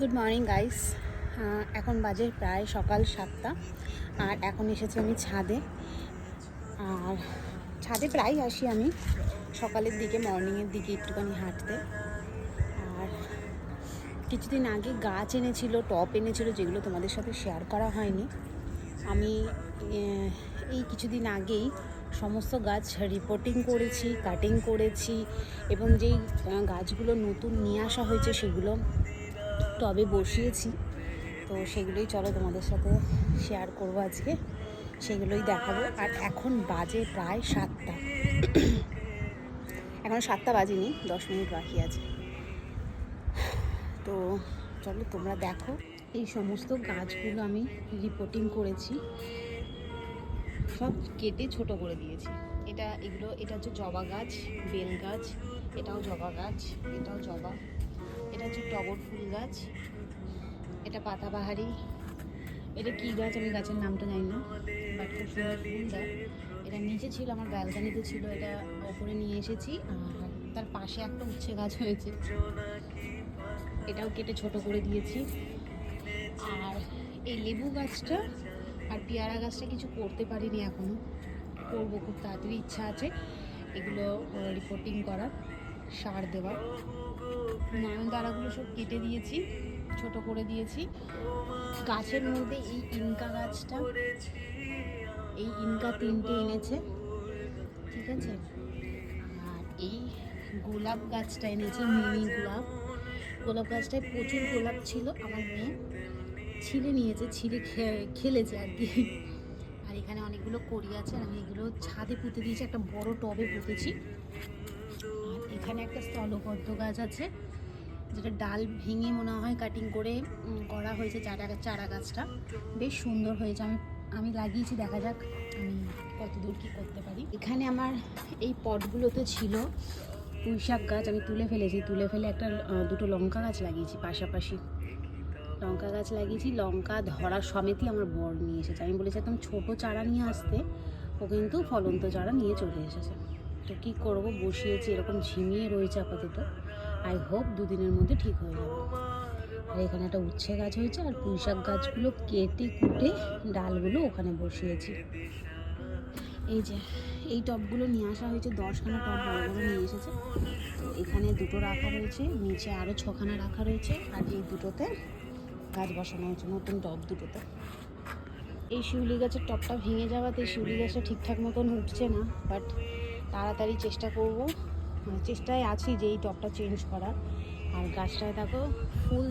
Good morning guys. এখন বাজে প্রায় সকাল 7টা আর এখন এসেছি আমি ছাদে। আর ছাদে প্রায় আসি আমি সকালের দিকে, মর্নিংয়ের দিকে একটুখানি হাঁটতে। আর কিছুদিন আগে গাছ এনেছিল, টপ এনেছিল, যেগুলো তোমাদের সাথে শেয়ার করা হয়নি। আমি এই কিছুদিন আগেই সমস্ত গাছ রিপোর্টিং করেছি, কাটিং করেছি এবং যেই গাছগুলো নতুন নিয়ে আসা হয়েছে সেগুলো টবে বসিয়েছি। তো সেগুলোই চলো তোমাদের সাথে শেয়ার করবো আজকে, সেগুলোই দেখাবো। আর এখন বাজে প্রায় 7টা, এখন 7টা বাজেনি, 10 মিনিট বাকি আছে। তো চলো তোমরা দেখো, এই সমস্ত গাছগুলো আমি রিপোর্টিং করেছি, সব কেটে ছোট করে দিয়েছি। এটা হচ্ছে জবা গাছ, বেল গাছ, এটাও জবা গাছ, এটাও জবা, এটা হচ্ছে টগর ফুল গাছ, এটা পাতাবাহারি, এটা কী গাছ আমি গাছের নামটা জানি না, বাট খুব সুন্দর ফুল দেয়। এটা নিচে ছিল, আমার ব্যালকানিতে ছিল, এটা ওপরে নিয়ে এসেছি। আর তার পাশে একটা উচ্ছে গাছ হয়েছে, এটাও কেটে ছোট করে দিয়েছি। আর এই লেবু গাছটা আর পেয়ারা গাছটা কিছু করতে পারিনি এখনও, করবো, খুব তাড়াতাড়ি ইচ্ছা আছে এগুলো রিপোর্টিং করার, সার দেওয়ার। নয়নতারাগুলো সব কেটে দিয়েছি, ছোট করে দিয়েছি। গাছের মধ্যে এই ইনকা গাছটা, এই ইনকা 3টে এনেছে, ঠিক আছে। আর এই গোলাপ গাছটা এনেছে, মিনি গোলাপ। গোলাপ গাছটায় প্রচুর গোলাপ ছিল, আমার মেয়ে ছিঁড়ে নিয়েছে, ছিঁড়ে খেলেছে আর কি। আর এখানে অনেকগুলো কড়ি আছে, আর আমি এগুলো ছাদে পুঁতে দিয়েছি, একটা বড় টবে পুঁতেছি। আর এখানে একটা স্থলপদ্ম গাছ আছে, যেটা ডাল ভেঙে মনে হয় কাটিং করে করা হয়েছে, চারা গাছটা বেশ সুন্দর হয়েছে। আমি লাগিয়েছি, দেখা যাক আমি কত দূর কী করতে পারি। এখানে আমার এই পটগুলোতে ছিল পুঁইশাক গাছ, আমি তুলে ফেলেছি, তুলে ফেলে একটা দুটো লঙ্কা গাছ লাগিয়েছি পাশাপাশি। লঙ্কা গাছ লাগিয়েছি, লঙ্কা ধরার সমেতই আমার বর নিয়ে এসেছে। আমি বলেছি একদম ছোটো চারা নিয়ে আসতে, ও কিন্তু ফলন্ত চারা নিয়ে চলে এসেছে। তো কী করবো, বসিয়েছি, এরকম ঝিমিয়ে রয়েছে আপাতত। আই হোপ দুদিনের মধ্যে ঠিক হয়ে যাবে। আর এখানে একটা উচ্ছে গাছ হয়েছে, আর পুঁইশাক গাছগুলো কেটে কুটে ডালগুলো ওখানে বসিয়েছি। এই যে এই টবগুলো নিয়ে আসা হয়েছে, 10খানা টব বড় বড় নিয়ে এসেছে। তো এখানে দুটো রাখা রয়েছে, নিচে আরও 6খানা রাখা রয়েছে, আর এই দুটোতে গাছ বসানো হয়েছে, নতুন টব দুটোতে। এই শিউলি গাছের টবটা ভেঙে যাওয়াতে শিউলি গাছটা ঠিকঠাক মতন উঠছে না, বাট তাড়াতাড়ি চেষ্টা করব, চেষ্টায় আছি যে এই টবটা চেঞ্জ করার। আর গাছটায় দেখো ফুল